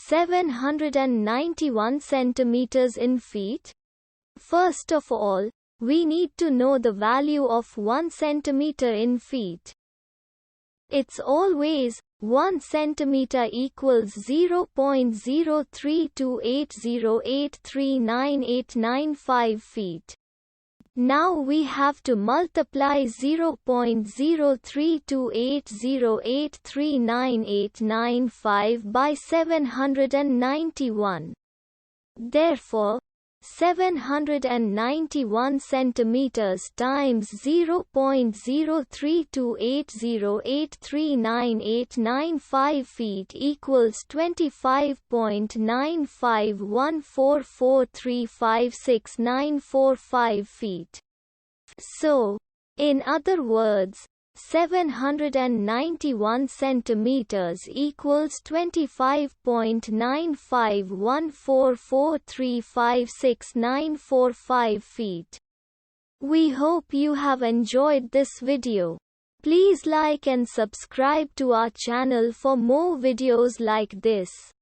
791 centimeters in feet? First of all, we need to know the value of 1 centimeter in feet. It's always 1 centimeter equals 0.03280839895 feet. Now we have to multiply 0.03280839895 by 791. Therefore, 791 centimeters times 0.03280839895 feet equals 25.95144356945 feet. So, in other words, 791 centimeters equals 25.95144356945 feet. We hope you have enjoyed this video. Please like and subscribe to our channel for more videos like this.